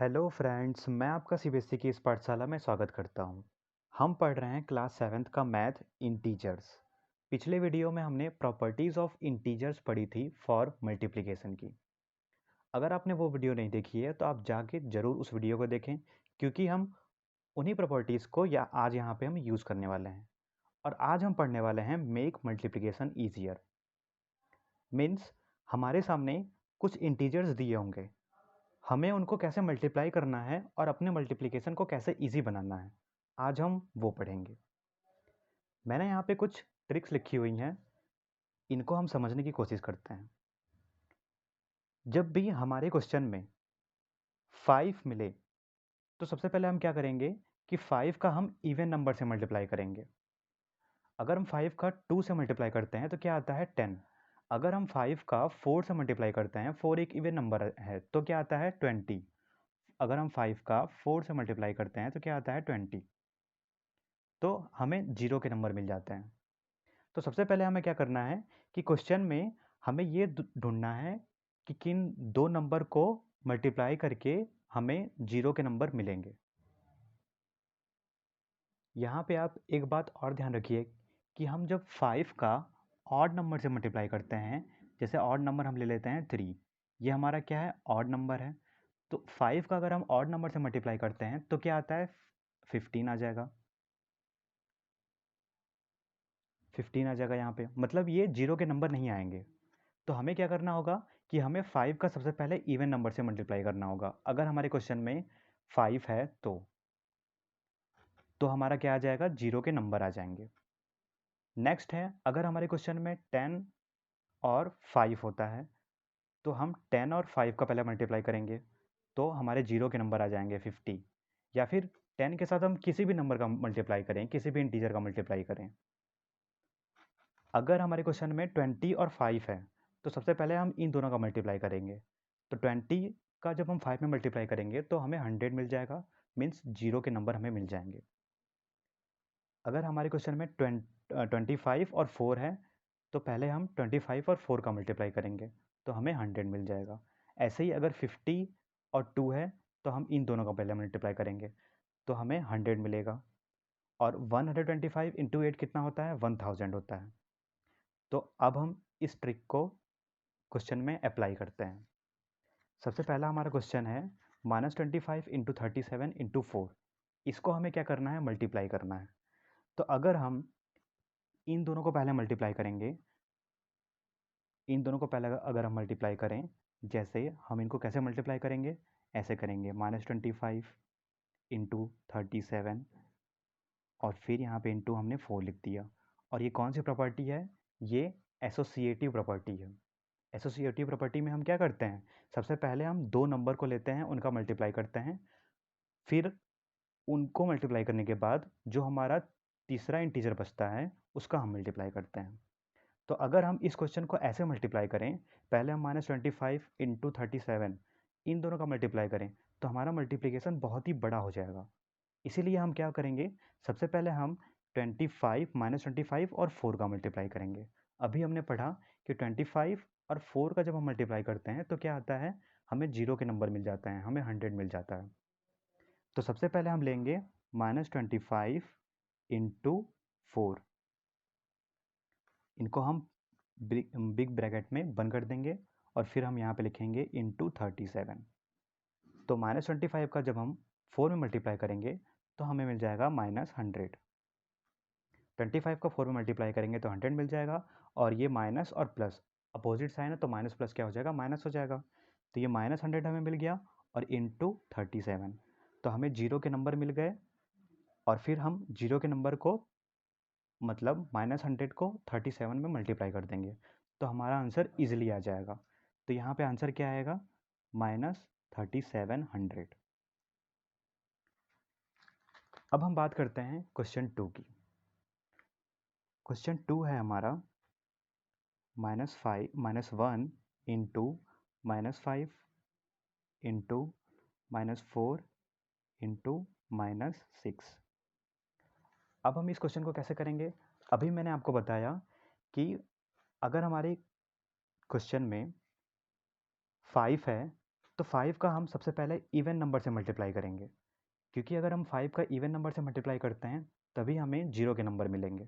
Hello friends, मैं आपका CBSE की इस पाठशाला में स्वागत करता हूं। हम पढ़ रहे हैं क्लास 7th का मैथ इंटीजर्स। पिछले वीडियो में हमने प्रॉपर्टीज़ ऑफ इंटीजर्स पढ़ी थी फॉर मल्टीप्लिकेशन की। अगर आपने वो वीडियो नहीं देखी है तो आप जाके ज़रूर उस वीडियो को देखें, क्योंकि हम उन्हीं प्रॉपर्टीज़ को या आज यहाँ पे हम यूज़ करने वाले हैं। और आज हम पढ़ने वाले हैं मेक मल्टीप्लिकेशन ईजियर। मीन्स हमारे सामने कुछ इंटीजर्स दिए होंगे, हमें उनको कैसे मल्टीप्लाई करना है और अपने मल्टीप्लिकेशन को कैसे इजी बनाना है, आज हम वो पढ़ेंगे। मैंने यहाँ पे कुछ ट्रिक्स लिखी हुई हैं, इनको हम समझने की कोशिश करते हैं। जब भी हमारे क्वेश्चन में 5 मिले तो सबसे पहले हम क्या करेंगे कि 5 का हम इवन नंबर से मल्टीप्लाई करेंगे। अगर हम 5 का 2 से मल्टीप्लाई करते हैं तो क्या आता है 10। अगर हम 5 का 4 से मल्टीप्लाई करते हैं, 4 एक इवन नंबर है, तो क्या आता है 20। अगर हम 5 का 4 से मल्टीप्लाई करते हैं तो क्या आता है 20। तो हमें जीरो के नंबर मिल जाते हैं। तो सबसे पहले हमें क्या करना है कि क्वेश्चन में हमें ये ढूंढना है कि किन दो नंबर को मल्टीप्लाई करके हमें जीरो के नंबर मिलेंगे। यहाँ पे आप एक बात और ध्यान रखिए कि हम जब 5 का ऑड नंबर से मल्टीप्लाई करते हैं, जैसे ऑड नंबर हम ले लेते हैं 3, ये हमारा क्या है, ऑड नंबर है। तो 5 का अगर हम ऑड नंबर से मल्टीप्लाई करते हैं तो क्या आता है 15 आ जाएगा। 15 आ जाएगा यहाँ पे, मतलब ये जीरो के नंबर नहीं आएंगे। तो हमें क्या करना होगा कि हमें 5 का सबसे पहले इवन नंबर से मल्टीप्लाई करना होगा। अगर हमारे क्वेश्चन में 5 है तो हमारा क्या आ जाएगा, जीरो के नंबर आ जाएंगे। नेक्स्ट है, अगर हमारे क्वेश्चन में 10 और 5 होता है तो हम 10 और 5 का पहले मल्टीप्लाई करेंगे तो हमारे जीरो के नंबर आ जाएंगे 50। या फिर 10 के साथ हम किसी भी नंबर का मल्टीप्लाई करें, किसी भी इंटीजर का मल्टीप्लाई करें। अगर हमारे क्वेश्चन में 20 और 5 है तो सबसे पहले हम इन दोनों का मल्टीप्लाई करेंगे। तो 20 का जब हम 5 में मल्टीप्लाई करेंगे तो हमें 100 मिल जाएगा, मीन्स जीरो के नंबर हमें मिल जाएंगे। अगर हमारे क्वेश्चन में 25 और 4 है तो पहले हम 25 और 4 का मल्टीप्लाई करेंगे तो हमें 100 मिल जाएगा। ऐसे ही अगर 50 और 2 है तो हम इन दोनों का पहले मल्टीप्लाई करेंगे तो हमें 100 मिलेगा। और 125 इंटू 8 कितना होता है, 1000 होता है। तो अब हम इस ट्रिक को क्वेश्चन में अप्लाई करते हैं। सबसे पहला हमारा क्वेश्चन है -25 इंटू 37 इंटू 4। इसको हमें क्या करना है, मल्टीप्लाई करना है। तो अगर हम इन दोनों को पहले मल्टीप्लाई करेंगे, इन दोनों को पहले अगर हम मल्टीप्लाई करें, जैसे हम इनको कैसे मल्टीप्लाई करेंगे, ऐसे करेंगे -25 इंटू 37 और फिर यहाँ पे इंटू हमने 4 लिख दिया। और ये कौन सी प्रॉपर्टी है, ये एसोसिएटिव प्रॉपर्टी है। एसोसिएटिव प्रॉपर्टी में हम क्या करते हैं, सबसे पहले हम दो नंबर को लेते हैं, उनका मल्टीप्लाई करते हैं, फिर उनको मल्टीप्लाई करने के बाद जो हमारा तीसरा इंटीजर बचता है उसका हम मल्टीप्लाई करते हैं। तो अगर हम इस क्वेश्चन को ऐसे मल्टीप्लाई करें, पहले हम -25 इंटू 37 इन दोनों का मल्टीप्लाई करें तो हमारा मल्टीप्लिकेशन बहुत ही बड़ा हो जाएगा। इसीलिए हम क्या करेंगे, सबसे पहले हम 25 -25 और 4 का मल्टीप्लाई करेंगे। अभी हमने पढ़ा कि 25 और 4 का जब हम मल्टीप्लाई करते हैं तो क्या आता है, हमें जीरो के नंबर मिल जाता है, हमें 100 मिल जाता है। तो सबसे पहले हम लेंगे -25 इंटू 4, इनको हम बिग ब्रैकेट में बंद कर देंगे और फिर हम यहाँ पे लिखेंगे इंटू 37। तो -25 का जब हम 4 में मल्टीप्लाई करेंगे तो हमें मिल जाएगा -100। 25 का 4 में मल्टीप्लाई करेंगे तो 100 मिल जाएगा। और ये माइनस और प्लस अपोजिट साइन है तो माइनस प्लस क्या हो जाएगा, माइनस हो जाएगा। तो ये -100 हमें मिल गया और इंटू 37, तो हमें जीरो के नंबर मिल गए। और फिर हम जीरो के नंबर को मतलब -100 को 37 में मल्टीप्लाई कर देंगे तो हमारा आंसर इजीली आ जाएगा। तो यहाँ पे आंसर क्या आएगा, -3700। अब हम बात करते हैं क्वेश्चन 2 की। क्वेश्चन 2 है हमारा -1 इंटू -5 इंटू -4 इंटू -6। अब हम इस क्वेश्चन को कैसे करेंगे, अभी मैंने आपको बताया कि अगर हमारे क्वेश्चन में 5 है तो 5 का हम सबसे पहले इवन नंबर से मल्टीप्लाई करेंगे, क्योंकि अगर हम 5 का इवन नंबर से मल्टीप्लाई करते हैं तभी हमें 0 के नंबर मिलेंगे।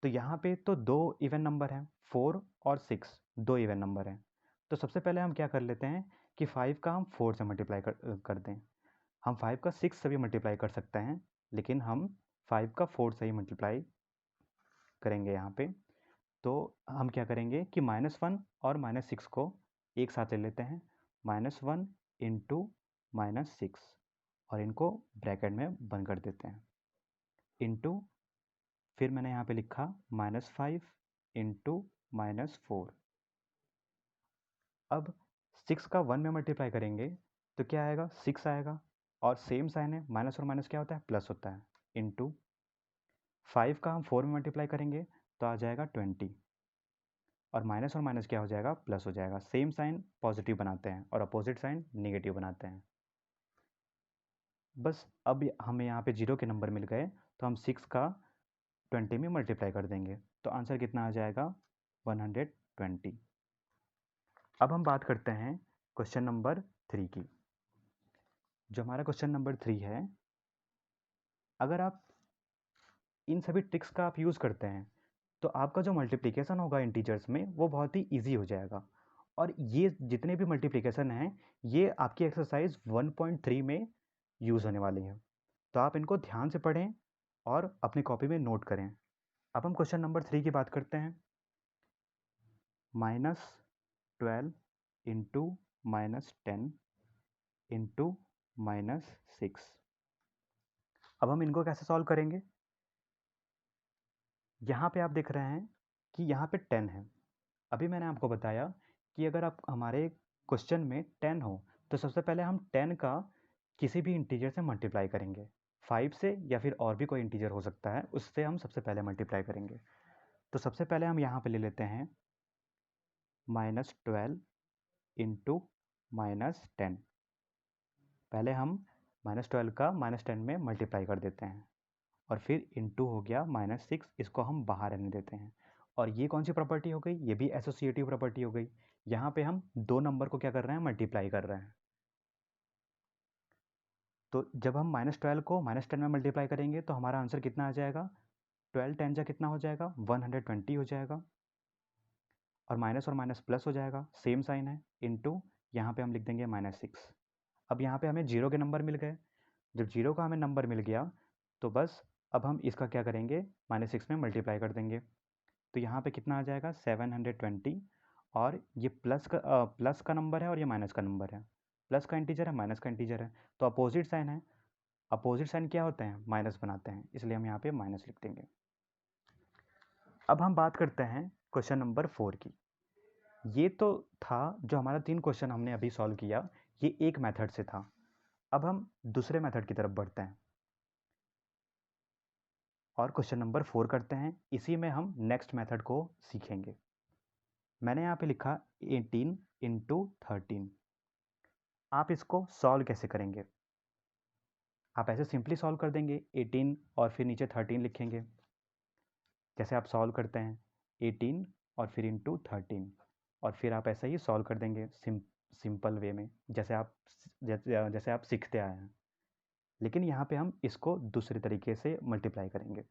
तो यहाँ पे तो 2 इवन नंबर हैं, 4 और 6 2 इवन नंबर हैं। तो सबसे पहले हम क्या कर लेते हैं कि 5 का हम 4 से मल्टीप्लाई कर दें। हम 5 का 6 से भी मल्टीप्लाई कर सकते हैं, लेकिन हम 5 का 4 से ही मल्टीप्लाई करेंगे यहाँ पे। तो हम क्या करेंगे कि -1 और -6 को एक साथ ले लेते हैं, -1 इंटू -6, और इनको ब्रैकेट में बंद कर देते हैं, इंटू फिर मैंने यहाँ पे लिखा -5 इंटू -4। अब 6 का 1 में मल्टीप्लाई करेंगे तो क्या आएगा, 6 आएगा, और सेम साइन है, माइनस और माइनस क्या होता है, प्लस होता है, इंटू 5 का हम 4 में मल्टीप्लाई करेंगे तो आ जाएगा 20, और माइनस क्या हो जाएगा, प्लस हो जाएगा। सेम साइन पॉजिटिव बनाते हैं और अपोजिट साइन नेगेटिव बनाते हैं। बस अब हमें यहाँ पे 0 के नंबर मिल गए, तो हम 6 का 20 में मल्टीप्लाई कर देंगे, तो आंसर कितना आ जाएगा, 120। अब हम बात करते हैं क्वेश्चन नंबर 3 की। जो हमारा क्वेश्चन नंबर 3 है, अगर आप इन सभी ट्रिक्स का आप यूज़ करते हैं तो आपका जो मल्टीप्लिकेशन होगा इंटीजर्स में वो बहुत ही ईजी हो जाएगा। और ये जितने भी मल्टीप्लिकेशन हैं ये आपकी एक्सरसाइज 1.3 में यूज़ होने वाली है, तो आप इनको ध्यान से पढ़ें और अपनी कॉपी में नोट करें। अब हम क्वेश्चन नंबर 3 की बात करते हैं। -12 इंटू -10 इंटू -6। अब हम इनको कैसे सॉल्व करेंगे। यहाँ पे आप देख रहे हैं कि यहाँ पे 10 है। अभी मैंने आपको बताया कि अगर आप हमारे क्वेश्चन में 10 हो तो सबसे पहले हम 10 का किसी भी इंटीजर से मल्टीप्लाई करेंगे, 5 से या फिर और भी कोई इंटीजर हो सकता है, उससे हम सबसे पहले मल्टीप्लाई करेंगे। तो सबसे पहले हम यहाँ पे ले लेते हैं -12 इंटू -10। पहले हम -12 का -10 में मल्टीप्लाई कर देते हैं, और फिर इंटू हो गया -6, इसको हम बाहर रहने देते हैं। और ये कौन सी प्रॉपर्टी हो गई, ये भी एसोसिएटिव प्रॉपर्टी हो गई। यहाँ पे हम दो नंबर को क्या कर रहे हैं, मल्टीप्लाई कर रहे हैं। तो जब हम -12 को -10 में मल्टीप्लाई करेंगे तो हमारा आंसर कितना आ जाएगा, 12 10 जा कितना हो जाएगा, 120 हो जाएगा, और माइनस प्लस हो जाएगा, सेम साइन है, इंटू यहाँ पे हम लिख देंगे -6। अब यहाँ पे हमें 0 के नंबर मिल गए। जब 0 का हमें नंबर मिल गया तो बस अब हम इसका क्या करेंगे, -6 में मल्टीप्लाई कर देंगे। तो यहाँ पे कितना आ जाएगा, 720, और ये प्लस का नंबर है और ये माइनस का नंबर है, प्लस का इंटीजर है माइनस का इंटीजर है, तो अपोजिट साइन है। अपोजिट साइन क्या होते हैं, माइनस बनाते हैं, इसलिए हम यहाँ पे माइनस लिख देंगे। अब हम बात करते हैं क्वेश्चन नंबर 4 की। ये तो था जो हमारा 3 क्वेश्चन हमने अभी सॉल्व किया, ये एक मेथड से था। अब हम दूसरे मेथड की तरफ बढ़ते हैं और क्वेश्चन नंबर 4 करते हैं। इसी में हम नेक्स्ट मेथड को सीखेंगे। मैंने यहाँ पे लिखा 18 इंटू 13। आप इसको सॉल्व कैसे करेंगे, आप ऐसे सिंपली सॉल्व कर देंगे 18 और फिर नीचे 13 लिखेंगे, जैसे आप सॉल्व करते हैं 18 और फिर इंटू 13, और फिर आप ऐसे ही सॉल्व कर देंगे सिंपल वे में, जैसे आप सीखते आए हैं। लेकिन यहाँ पे हम इसको दूसरे तरीके से मल्टीप्लाई करेंगे।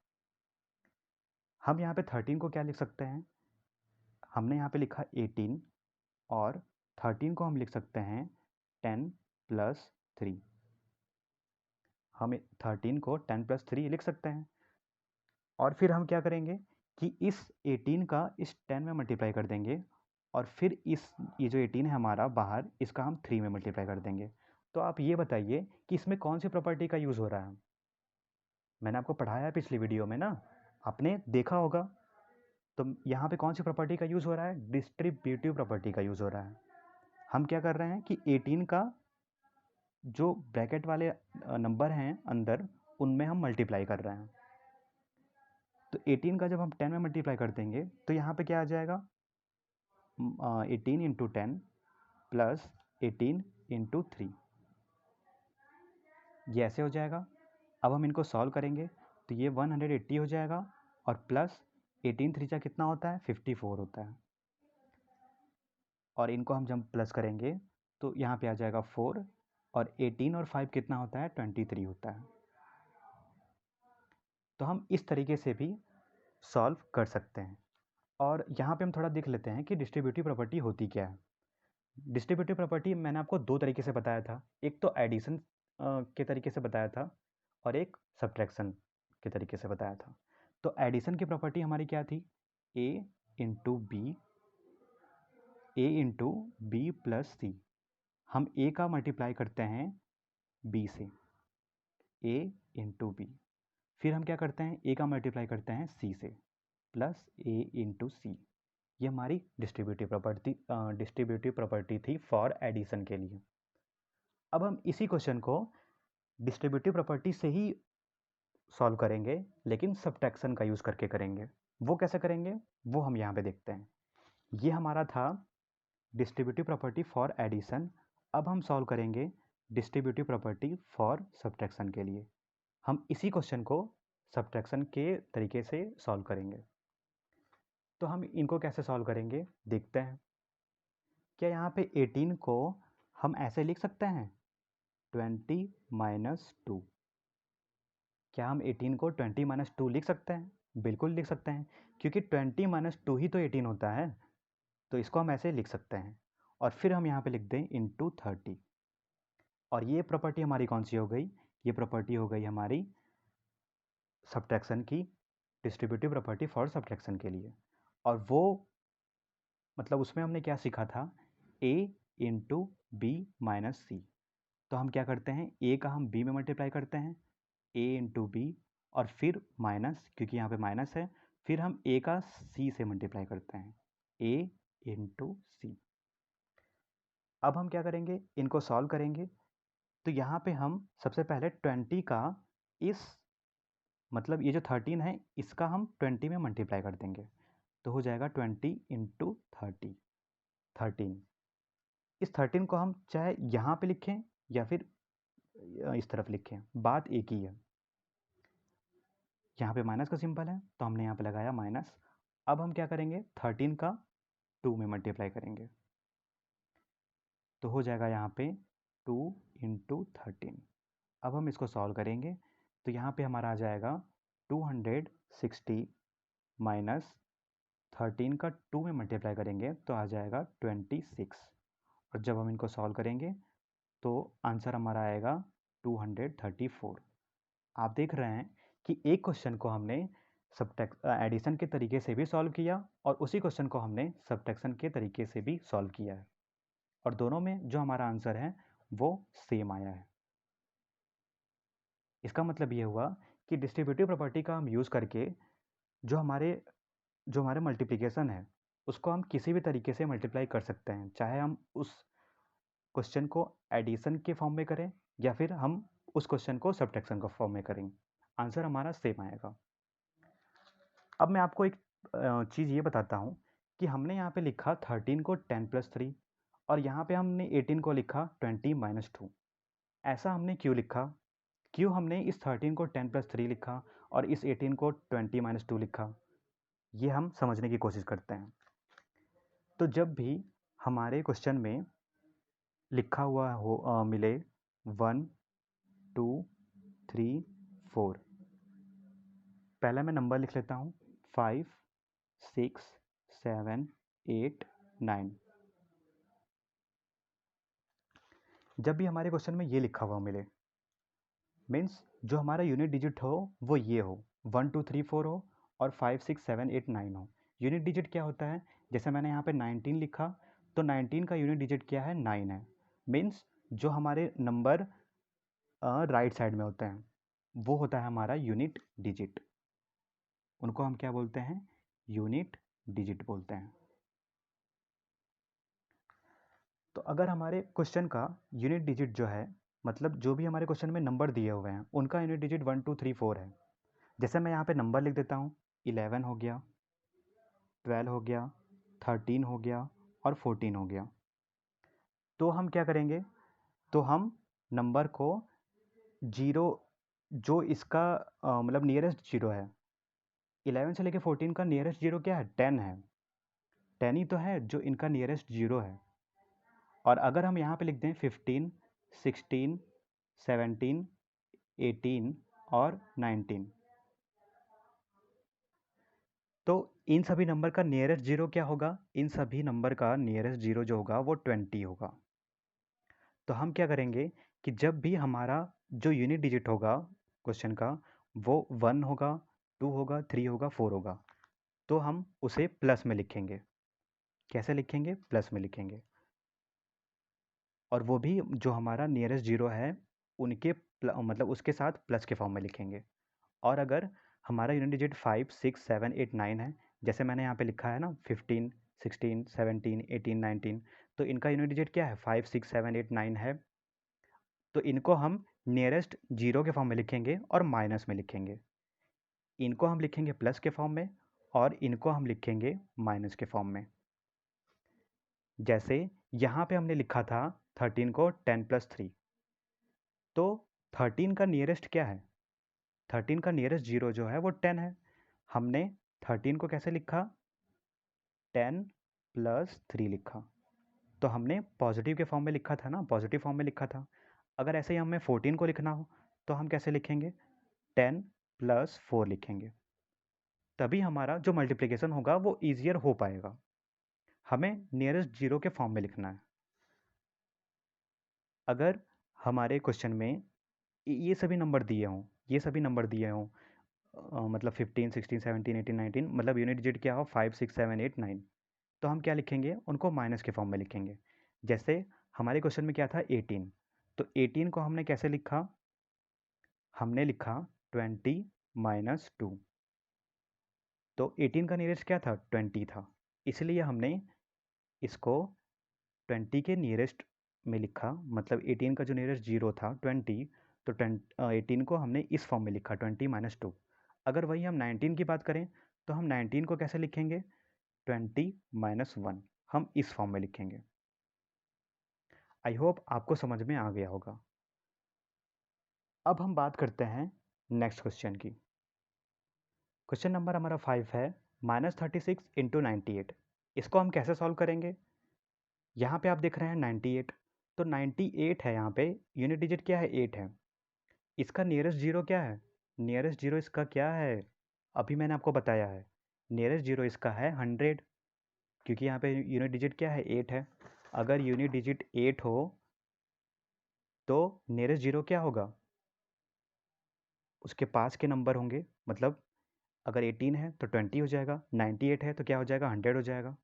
हम यहाँ पे 13 को क्या लिख सकते हैं, हमने यहाँ पे लिखा 18, और 13 को हम लिख सकते हैं 10 + 3। हम 13 को 10 + 3 लिख सकते हैं, और फिर हम क्या करेंगे कि इस 18 का इस 10 में मल्टीप्लाई कर देंगे, और फिर ये जो 18 है हमारा बाहर, इसका हम 3 में मल्टीप्लाई कर देंगे। तो आप ये बताइए कि इसमें कौन सी प्रॉपर्टी का यूज़ हो रहा है। मैंने आपको पढ़ाया है पिछली वीडियो में ना, आपने देखा होगा। तो यहाँ पे कौन सी प्रॉपर्टी का यूज़ हो रहा है, डिस्ट्रीब्यूटिव प्रॉपर्टी का यूज़ हो रहा है। हम क्या कर रहे हैं कि 18 का जो ब्रैकेट वाले नंबर हैं अंदर, उनमें हम मल्टीप्लाई कर रहे हैं। तो 18 का जब हम 10 में मल्टीप्लाई कर देंगे तो यहाँ पे क्या आ जाएगा, 18 इंटू 10 प्लस 18 इंटू 3, ये ऐसे हो जाएगा। अब हम इनको सॉल्व करेंगे तो ये 180 हो जाएगा, और प्लस 18 3 जा कितना होता है, 54 होता है, और इनको हम जब प्लस करेंगे तो यहाँ पे आ जाएगा 4 और 18 और 5 कितना होता है 23 होता है। तो हम इस तरीके से भी सॉल्व कर सकते हैं। और यहाँ पे हम थोड़ा देख लेते हैं कि डिस्ट्रीब्यूटिव प्रॉपर्टी होती क्या है। डिस्ट्रीब्यूटिव प्रॉपर्टी मैंने आपको दो तरीके से बताया था, एक तो एडिशन के तरीके से बताया था और एक सब्ट्रैक्शन के तरीके से बताया था। तो एडिशन की प्रॉपर्टी हमारी क्या थी, ए इंटू बी प्लस सी। हम ए का मल्टीप्लाई करते हैं बी से, ए इंटू बी। फिर हम क्या करते हैं, ए का मल्टीप्लाई करते हैं सी से, प्लस ए इंटू सी। ये हमारी डिस्ट्रीब्यूटिव प्रॉपर्टी थी फॉर एडिशन के लिए। अब हम इसी क्वेश्चन को डिस्ट्रीब्यूटिव प्रॉपर्टी से ही सॉल्व करेंगे, लेकिन सब्ट्रैक्शन का यूज़ करके करेंगे। वो कैसे करेंगे वो हम यहाँ पे देखते हैं। ये हमारा था डिस्ट्रीब्यूटिव प्रॉपर्टी फॉर एडिशन। अब हम सॉल्व करेंगे डिस्ट्रीब्यूटिव प्रॉपर्टी फॉर सब्ट्रैक्शन के लिए। हम इसी क्वेश्चन को सब्ट्रैक्शन के तरीके से सॉल्व करेंगे। तो हम इनको कैसे सॉल्व करेंगे देखते हैं। क्या यहाँ पे 18 को हम ऐसे लिख सकते हैं 20 माइनस 2? क्या हम 18 को 20 माइनस 2 लिख सकते हैं? बिल्कुल लिख सकते हैं, क्योंकि 20 माइनस 2 ही तो 18 होता है। तो इसको हम ऐसे लिख सकते हैं और फिर हम यहाँ पे लिख दें इंटू 30। और ये प्रॉपर्टी हमारी कौन सी हो गई, ये प्रॉपर्टी हो गई हमारी सब्ट्रैक्शन की, डिस्ट्रीब्यूटिव प्रॉपर्टी फॉर सब्ट्रैक्शन के लिए। और वो मतलब उसमें हमने क्या सीखा था, a इंटू बी माइनस सी। तो हम क्या करते हैं, a का हम b में मल्टीप्लाई करते हैं, a इंटू बी, और फिर माइनस, क्योंकि यहाँ पे माइनस है, फिर हम a का c से मल्टीप्लाई करते हैं, a इंटू सी। अब हम क्या करेंगे, इनको सॉल्व करेंगे। तो यहाँ पे हम सबसे पहले 20 का इस मतलब ये जो 13 है इसका हम 20 में मल्टीप्लाई कर देंगे। तो हो जाएगा 20 इंटू 13। इस 13 को हम चाहे यहाँ पे लिखें या फिर इस तरफ लिखें, बात एक ही है। यहाँ पे माइनस का सिंबल है तो हमने यहाँ पे लगाया माइनस। अब हम क्या करेंगे, 13 का 2 में मल्टीप्लाई करेंगे, तो हो जाएगा यहाँ पे 2 इंटू 13। अब हम इसको सॉल्व करेंगे तो यहाँ पे हमारा आ जाएगा 260 माइनस 13 का 2 में मल्टीप्लाई करेंगे तो आ जाएगा 26। और जब हम इनको सॉल्व करेंगे तो आंसर हमारा आएगा 234। आप देख रहे हैं कि एक क्वेश्चन को हमने एडिशन के तरीके से भी सॉल्व किया और उसी क्वेश्चन को हमने सब्ट्रैक्शन के तरीके से भी सॉल्व किया है, और दोनों में जो हमारा आंसर है वो सेम आया है। इसका मतलब ये हुआ कि डिस्ट्रीब्यूटिव प्रॉपर्टी का हम यूज़ करके जो हमारे मल्टीप्लिकेशन है उसको हम किसी भी तरीके से मल्टीप्लाई कर सकते हैं, चाहे हम उस क्वेश्चन को एडिशन के फॉर्म में करें या फिर हम उस क्वेश्चन को सब्ट्रैक्शन का फॉर्म में करें, आंसर हमारा सेम आएगा। अब मैं आपको एक चीज़ ये बताता हूँ कि हमने यहाँ पे लिखा 13 को 10 प्लस 3 और यहाँ पे हमने 18 को लिखा 20 माइनस 2। ऐसा हमने क्यों लिखा, क्यों हमने इस 13 को 10 प्लस 3 लिखा और इस 18 को 20 माइनस 2 लिखा, ये हम समझने की कोशिश करते हैं। तो जब भी हमारे क्वेश्चन में लिखा हुआ हो मिले 1 2 3 4, पहला मैं नंबर लिख लेता हूँ 5 6 7 8 9। जब भी हमारे क्वेश्चन में ये लिखा हुआ मिले, मीन्स जो हमारा यूनिट डिजिट हो वो ये हो, 1 2 3 4 हो और 5 6 7 8 9 हो। यूनिट डिजिट क्या होता है, जैसे मैंने यहाँ पे 19 लिखा तो 19 का यूनिट डिजिट क्या है, 9 है। मीन्स जो हमारे नंबर राइट साइड में होते हैं वो होता है हमारा यूनिट डिजिट, उनको हम क्या बोलते हैं, यूनिट डिजिट बोलते हैं। तो अगर हमारे क्वेश्चन का यूनिट डिजिट जो है, मतलब जो भी हमारे क्वेश्चन में नंबर दिए हुए हैं उनका यूनिट डिजिट 1 2 3 4 है। जैसे मैं यहाँ पे नंबर लिख देता हूँ, 11 हो गया, 12 हो गया, 13 हो गया और 14 हो गया। तो हम क्या करेंगे, तो हम नंबर को जीरो, जो इसका मतलब नियरेस्ट जीरो है, 11 से लेके 14 का नियरेस्ट जीरो क्या है, 10 है। 10 ही तो है जो इनका नियरेस्ट जीरो है। और अगर हम यहाँ पे लिख दें 15, 16, 17, 18 और 19, तो इन सभी नंबर का नियरेस्ट जीरो क्या होगा? इन सभी नंबर का नियरेस्ट जीरो जो होगा वो 20 होगा। तो हम क्या करेंगे कि जब भी हमारा जो यूनिट डिजिट होगा क्वेश्चन का वो 1 होगा, 2 होगा, 3 होगा, 4 होगा, तो हम उसे प्लस में लिखेंगे। कैसे लिखेंगे? प्लस में लिखेंगे। और वो भी जो हमारा नियरेस्ट जीरो है उनके मतलब उसके साथ प्लस के फॉर्म में लिखेंगे। और अगर हमारा यूनिट डिजिट 5, 6, 7, 8, 9 है, जैसे मैंने यहाँ पे लिखा है ना 15, 16, 17, 18, 19, तो इनका यूनिट डिजिट क्या है? 5, 6, 7, 8, 9 है। तो इनको हम नियरेस्ट जीरो के फॉर्म में लिखेंगे और माइनस में लिखेंगे। इनको हम लिखेंगे प्लस के फॉर्म में और इनको हम लिखेंगे माइनस के फॉर्म में। जैसे यहाँ पे हमने लिखा था 13 को 10 + 3, तो 13 का नियरेस्ट क्या है? 13 का नियरेस्ट जीरो जो है वो 10 है। हमने 13 को कैसे लिखा? 10 + 3 लिखा। तो हमने पॉजिटिव के फॉर्म में लिखा था ना, पॉजिटिव फॉर्म में लिखा था। अगर ऐसे ही हमें 14 को लिखना हो तो हम कैसे लिखेंगे? 10 + 4 लिखेंगे। तभी हमारा जो मल्टीप्लिकेशन होगा वो ईजियर हो पाएगा। हमें नियरेस्ट जीरो के फॉर्म में लिखना है। अगर हमारे क्वेश्चन में ये सभी नंबर दिए हों, ये सभी नंबर दिए हों, मतलब 15, 16, 17, 18, 19, मतलब यूनिट डिजिट क्या हो? 5, 6, 7, 8, 9, तो हम क्या लिखेंगे? उनको माइनस के फॉर्म में लिखेंगे। जैसे हमारे क्वेश्चन में क्या था? 18, तो 18 को हमने कैसे लिखा? हमने लिखा 20 - 2। तो 18 का नियरेस्ट क्या था? 20 था, इसलिए हमने इसको 20 के नियरेस्ट में लिखा। मतलब 18 का जो नियरेस्ट जीरो था 20, तो 18 को हमने इस फॉर्म में लिखा 20 - 2। अगर वही हम 19 की बात करें तो हम 19 को कैसे लिखेंगे? 20 - 1, हम इस फॉर्म में लिखेंगे। आई होप आपको समझ में आ गया होगा। अब हम बात करते हैं नेक्स्ट क्वेश्चन की। क्वेश्चन नंबर हमारा 5 है -36 × 98। इसको हम कैसे सॉल्व करेंगे? यहाँ पे आप देख रहे हैं 98, तो 98 है, यहाँ पे यूनिट डिजिट क्या है? 8 है। इसका नियरेस्ट जीरो क्या है? नियरेस्ट जीरो इसका क्या है? अभी मैंने आपको बताया है, नियरेस्ट जीरो इसका है 100, क्योंकि यहाँ पे यूनिट डिजिट क्या है? 8 है। अगर यूनिट डिजिट 8 हो तो नियरेस्ट जीरो क्या होगा? उसके पास के नंबर होंगे। मतलब अगर 18 है तो 20 हो जाएगा, 98 है तो क्या हो जाएगा? 100 हो जाएगा।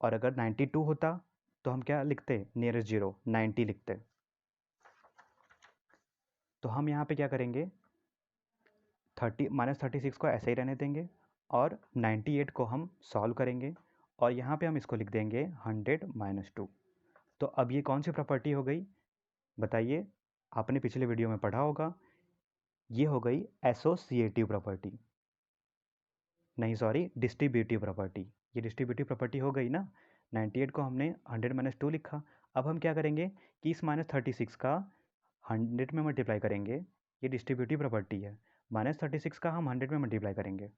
और अगर 92 होता तो हम क्या लिखते? नियरेस्ट जीरो 90 लिखते। तो हम यहाँ पे क्या करेंगे? 36 को ऐसे ही रहने देंगे और 98 को हम सॉल्व करेंगे और यहाँ पे हम इसको लिख देंगे 100 - 2। तो अब ये कौन सी प्रॉपर्टी हो गई? बताइए, आपने पिछले वीडियो में पढ़ा होगा। ये हो गई एसोसिएटिव प्रॉपर्टी, नहीं सॉरी, डिस्ट्रीब्यूटिव प्रॉपर्टी। ये डिस्ट्रीब्यूटिव प्रॉपर्टी हो गई ना। 98 को हमने 100 - 2 लिखा। अब हम क्या करेंगे कि इस -36 का 100 में मल्टीप्लाई करेंगे। ये डिस्ट्रीब्यूटिव प्रॉपर्टी है। -36 का हम 100 में मल्टीप्लाई करेंगे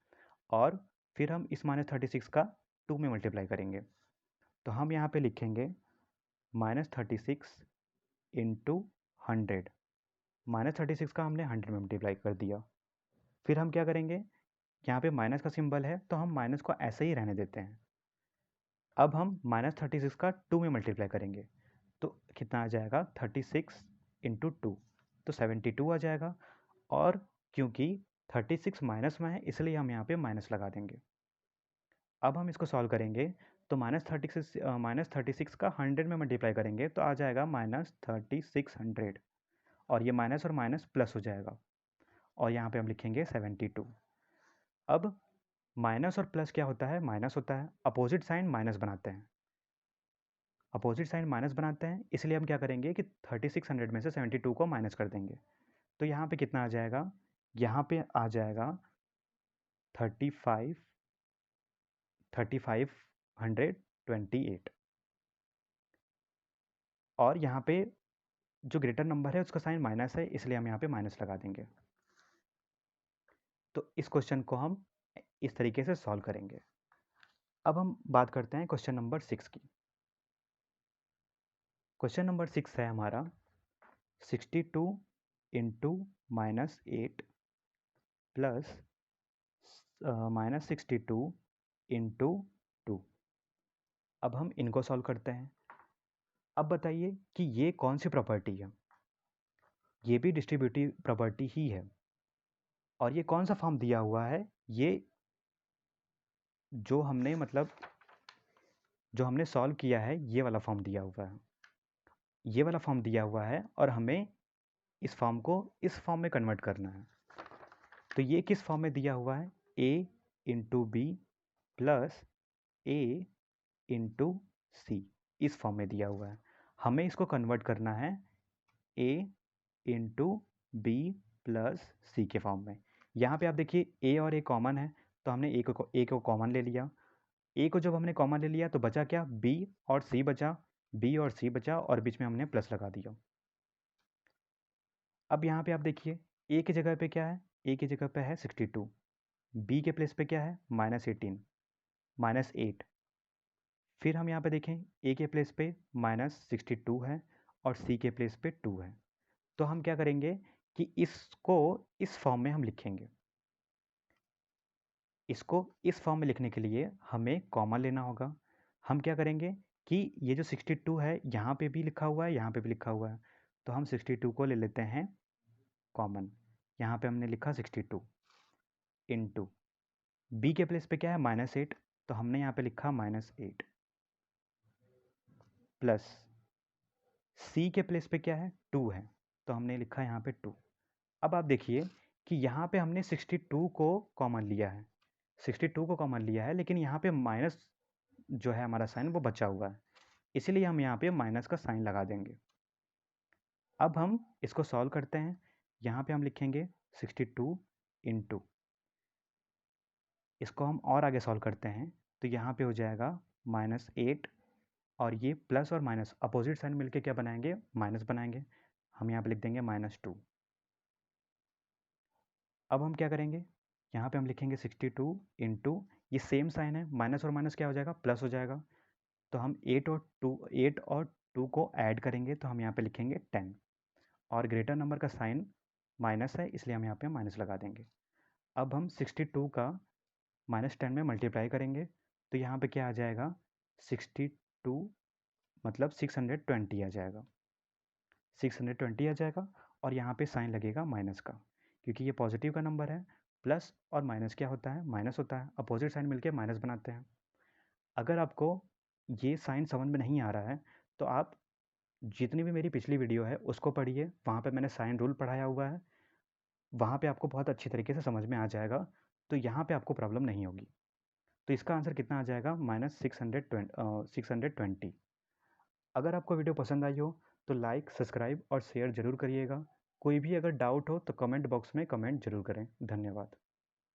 और फिर हम इस -36 का 2 में मल्टीप्लाई करेंगे। तो हम यहाँ पे लिखेंगे -36 × 100। -36 का हमने 100 में मल्टीप्लाई कर दिया। फिर हम क्या करेंगे? यहाँ पे माइनस का सिंबल है तो हम माइनस को ऐसे ही रहने देते हैं। अब हम -36 का 2 में मल्टीप्लाई करेंगे तो कितना आ जाएगा? 36 × 2, तो 72 आ जाएगा। और क्योंकि 36 माइनस में है इसलिए हम यहाँ पे माइनस लगा देंगे। अब हम इसको सॉल्व करेंगे तो -36 का 100 में मल्टीप्लाई करेंगे तो आ जाएगा -3600, और ये माइनस और माइनस प्लस हो जाएगा और यहाँ पे हम लिखेंगे 72। अब माइनस और प्लस क्या होता है? माइनस होता है। अपोजिट साइन माइनस बनाते हैं, अपोजिट साइन माइनस बनाते हैं, इसलिए हम क्या करेंगे कि 3600 में से 72 को माइनस कर देंगे। तो यहाँ पे कितना आ जाएगा? यहाँ पे आ जाएगा 3528। और यहाँ पे जो ग्रेटर नंबर है उसका साइन माइनस है, इसलिए हम यहाँ पे माइनस लगा देंगे। तो इस क्वेश्चन को हम इस तरीके से सॉल्व करेंगे। अब हम बात करते हैं क्वेश्चन नंबर 6 की। क्वेश्चन नंबर 6 है हमारा 62 इंटू -8 प्लस -62 इंटू 2। अब हम इनको सॉल्व करते हैं। अब बताइए कि ये कौन सी प्रॉपर्टी है। ये भी डिस्ट्रीब्यूटिव प्रॉपर्टी ही है और ये कौन सा फॉर्म दिया हुआ है। ये जो हमने सॉल्व किया है ये वाला फॉर्म दिया हुआ है, ये वाला फॉर्म दिया हुआ है और हमें इस फॉर्म को इस फॉर्म में कन्वर्ट करना है। तो ये किस फॉर्म में दिया हुआ है, a into B plus a into C, इस फॉर्म में दिया हुआ है। हमें इसको कन्वर्ट करना है a इंटू बी प्लस सी के फॉर्म में। यहाँ पे आप देखिए a और a कॉमन है, तो हमने a को कॉमन ले लिया। a को जब हमने कॉमन ले लिया तो बचा क्या, b और c बचा, b और c बचा और बीच में हमने प्लस लगा दिया। अब यहाँ पे आप देखिए a की जगह पे क्या है, a की जगह पे है 62, b के प्लेस पे क्या है -18 -8। फिर हम यहाँ पे देखें a के प्लेस पे -62 है और c के प्लेस पे 2 है। तो हम क्या करेंगे कि इसको इस फॉर्म में हम लिखेंगे। इसको इस फॉर्म में लिखने के लिए हमें कॉमन लेना होगा। हम क्या करेंगे कि ये जो 62 है यहाँ पे भी लिखा हुआ है, यहाँ पे भी लिखा हुआ है, तो हम 62 को ले लेते हैं कॉमन। यहाँ पे हमने लिखा 62 इंटू बी के प्लेस पे क्या है -8, तो हमने यहाँ पे लिखा -8 प्लस सी के प्लेस पे क्या है 2 है, तो हमने लिखा यहाँ पे 2। अब आप देखिए कि यहाँ पे हमने 62 को कॉमन लिया है, 62 को कॉमन लिया है, लेकिन यहाँ पे माइनस जो है हमारा साइन वो बचा हुआ है, इसीलिए हम यहाँ पे माइनस का साइन लगा देंगे। अब हम इसको सॉल्व करते हैं। यहाँ पे हम लिखेंगे 62 इंटू, इसको हम और आगे सॉल्व करते हैं तो यहाँ पे हो जाएगा -8 और ये प्लस और माइनस अपोजिट साइन मिलके क्या बनाएंगे, माइनस बनाएंगे। हम यहाँ पे लिख देंगे -2। अब हम क्या करेंगे, यहाँ पे हम लिखेंगे 62 इंटू, ये सेम साइन है, माइनस और माइनस क्या हो जाएगा, प्लस हो जाएगा। तो हम 8 और 2 को ऐड करेंगे तो हम यहाँ पे लिखेंगे 10 और ग्रेटर नंबर का साइन माइनस है, इसलिए हम यहाँ पे माइनस लगा देंगे। अब हम 62 का -10 में मल्टीप्लाई करेंगे तो यहाँ पे क्या आ जाएगा, 62 मतलब 620 आ जाएगा, 620 आ जाएगा और यहाँ पे साइन लगेगा माइनस का, क्योंकि ये पॉजिटिव का नंबर है। प्लस और माइनस क्या होता है, माइनस होता है, अपोजिट साइन मिलके माइनस बनाते हैं। अगर आपको ये साइन समझ में नहीं आ रहा है तो आप जितनी भी मेरी पिछली वीडियो है उसको पढ़िए, वहाँ पे मैंने साइन रूल पढ़ाया हुआ है, वहाँ पे आपको बहुत अच्छी तरीके से समझ में आ जाएगा, तो यहाँ पे आपको प्रॉब्लम नहीं होगी। तो इसका आंसर कितना आ जाएगा, -620। अगर आपको वीडियो पसंद आई हो तो लाइक, सब्सक्राइब और शेयर ज़रूर करिएगा। कोई भी अगर डाउट हो तो कमेंट बॉक्स में कमेंट ज़रूर करें। धन्यवाद।